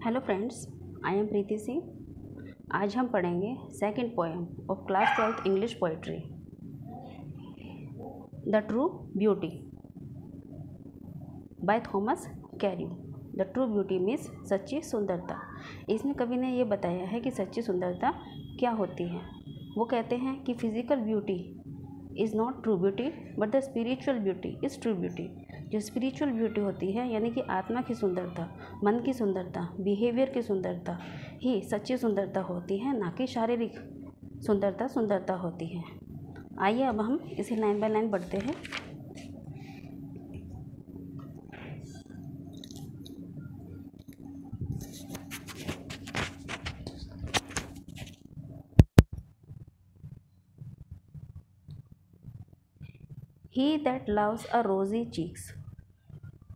Hello friends, I am प्रीति सिंह। आज हम पढ़ेंगे second poem of class 12th English poetry, the true beauty by Thomas carry. The true beauty means सच्ची सुंदरता। इसमें कवि ने ये बताया है कि सच्ची सुंदरता क्या होती है। वो कहते हैं कि physical beauty is not true beauty but the spiritual beauty is true beauty. जो स्पिरिचुअल ब्यूटी होती है यानी कि आत्मा की सुंदरता, मन की सुंदरता, बिहेवियर की सुंदरता ही सच्ची सुंदरता होती है, ना कि शारीरिक सुंदरता होती है। आइए अब हम इसे लाइन बाय लाइन पढ़ते हैं। ही दैट लव्स अ रोजी चीक्स,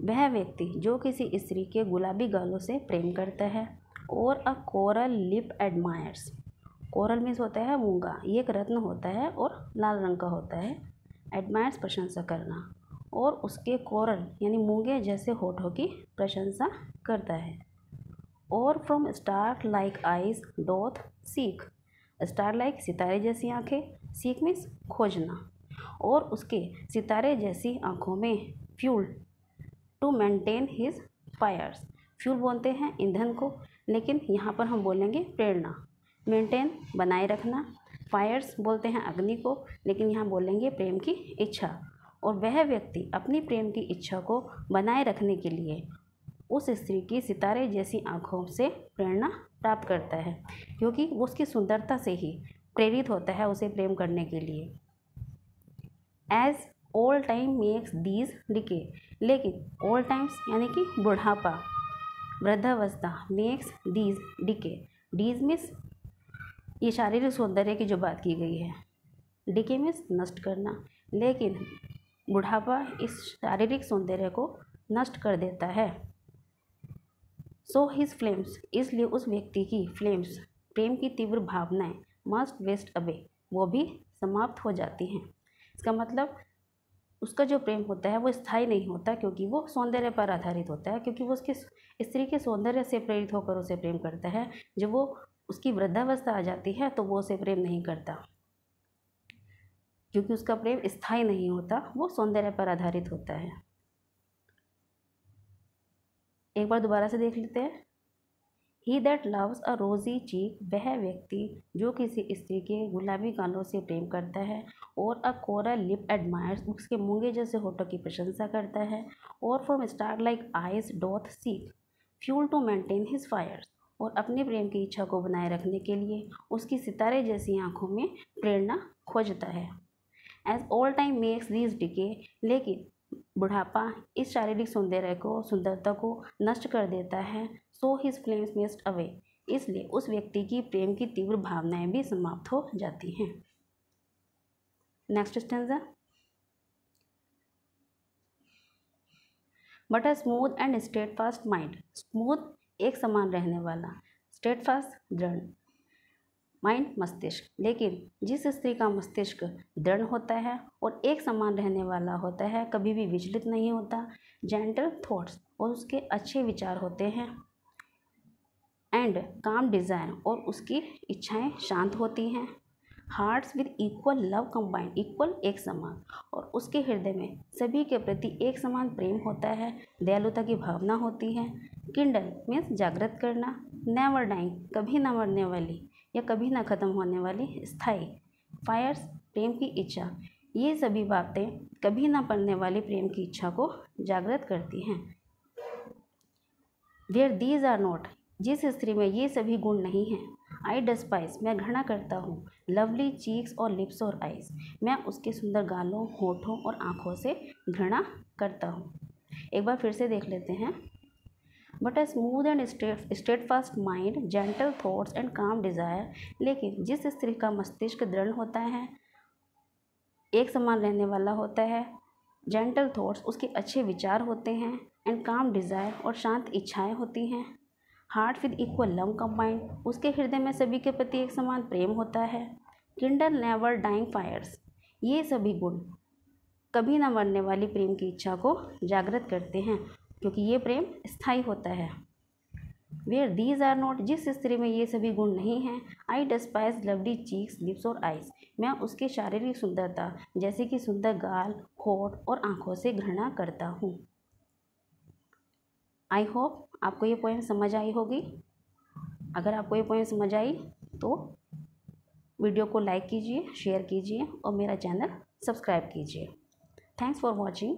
वह व्यक्ति जो किसी स्त्री के गुलाबी गालों से प्रेम करता है। और a coral lip admires, coral means होता है मूंगा, ये एक रत्न होता है और लाल रंग का होता है। एडमायर्स प्रशंसा करना, और उसके कोरल यानी मूंगे जैसे होठों की प्रशंसा करता है। और फ्रॉम स्टार लाइक आइज डोथ सीख, स्टार लाइक सितारे जैसी आंखें, सीख मीन्स खोजना, और उसके सितारे जैसी आंखों में fuel to maintain his fires. Fuel बोलते हैं ईंधन को, लेकिन यहाँ पर हम बोलेंगे प्रेरणा। मेंटेन बनाए रखना, फायर्स बोलते हैं अग्नि को, लेकिन यहाँ बोलेंगे प्रेम की इच्छा। और वह व्यक्ति अपनी प्रेम की इच्छा को बनाए रखने के लिए उस स्त्री की सितारे जैसी आँखों से प्रेरणा प्राप्त करता है, क्योंकि वो उसकी सुंदरता से ही प्रेरित होता है उसे प्रेम करने के लिए। As old time makes these decay, लेकिन ओल्ड टाइम्स यानी कि बुढ़ापा, वृद्धावस्था, makes these decay, these means ये शारीरिक सौंदर्य की जो बात की गई है, डिके मीन्स नष्ट करना, लेकिन बुढ़ापा इस शारीरिक सौंदर्य को नष्ट कर देता है। सो हिज फ्लेम्स, इसलिए उस व्यक्ति की फ्लेम्स, प्रेम की तीव्र भावनाएं, मस्ट वेस्ट अवे, वो भी समाप्त हो जाती हैं। इसका मतलब उसका जो प्रेम होता है वो स्थायी नहीं होता, क्योंकि वो सौंदर्य पर आधारित होता है, क्योंकि वो उसके स्त्री के सौंदर्य से प्रेरित होकर उसे प्रेम करता है। जब वो उसकी वृद्धावस्था आ जाती है तो वो उसे प्रेम नहीं करता, क्योंकि उसका प्रेम स्थायी नहीं होता, वो सौंदर्य पर आधारित होता है। एक बार दोबारा से देख लेते हैं। ही दैट लव्स अ रोजी चीक, वह व्यक्ति जो किसी स्त्री के गुलाबी गालों से प्रेम करता है। और अ कोरल लिप एडमायर्स, उसके मूंगे जैसे होठों की प्रशंसा करता है। और from star like eyes doth seek fuel to maintain his fires, और अपने प्रेम की इच्छा को बनाए रखने के लिए उसकी सितारे जैसी आंखों में प्रेरणा खोजता है। As all time makes these decay, लेकिन बुढ़ापा इस शारीरिक सुंदरता को नष्ट कर देता है। सो हिज फ्लेम्स मेस्ट अवे, इसलिए उस व्यक्ति की प्रेम की तीव्र भावनाएं भी समाप्त हो जाती हैं। Next stanza. But a smooth and Steadfast mind, smooth एक समान रहने वाला, स्टेटफास्ट दृढ़, माइंड मस्तिष्क, लेकिन जिस स्त्री का मस्तिष्क दृढ़ होता है और एक समान रहने वाला होता है, कभी भी विचलित नहीं होता, जेंटल थॉट्स, और उसके अच्छे विचार होते हैं, एंड काम डिज़ायर, और उसकी इच्छाएं शांत होती हैं, hearts with equal love combined, equal एक समान, और उसके हृदय में सभी के प्रति एक समान प्रेम होता है, दयालुता की भावना होती है। किंडल मीन्स जागृत करना, नेवर डाइंग कभी न मरने वाली या कभी ना ख़त्म होने वाली, स्थायी, फायर्स प्रेम की इच्छा, ये सभी बातें कभी ना पड़ने वाली प्रेम की इच्छा को जागृत करती हैं। वेयर दीज आर नॉट, जिस स्त्री में ये सभी गुण नहीं हैं, आई डिस्पाइज, मैं घृणा करता हूँ, लवली चीक्स और लिप्स और आइज, मैं उसके सुंदर गालों, होठों और आँखों से घृणा करता हूँ। एक बार फिर से देख लेते हैं। But a smooth and Steadfast mind, gentle thoughts and काम डिज़ायर, लेकिन जिस स्त्री का मस्तिष्क दृढ़ होता है, एक समान रहने वाला होता है, जेंटल थॉट्स उसके अच्छे विचार होते हैं, एंड काम डिज़ायर और शांत इच्छाएं होती हैं, heart with equal love combined, उसके हृदय में सभी के प्रति एक समान प्रेम होता है, किंडल नेवर डाइंग फायर्स, ये सभी गुण कभी न मरने वाली प्रेम की इच्छा को जागृत करते हैं, क्योंकि ये प्रेम स्थायी होता है। वेयर दीज आर नॉट, जिस स्त्री में ये सभी गुण नहीं हैं। आई डिस्पाइज लवली चीक्स, लिप्स और आइज, मैं उसकी शारीरिक सुंदरता जैसे कि सुंदर गाल, होठ और आंखों से घृणा करता हूँ। आई होप आपको ये पोएम समझ आई होगी। अगर आपको ये पोएम समझ आई तो वीडियो को लाइक कीजिए, शेयर कीजिए और मेरा चैनल सब्सक्राइब कीजिए। Thanks for watching.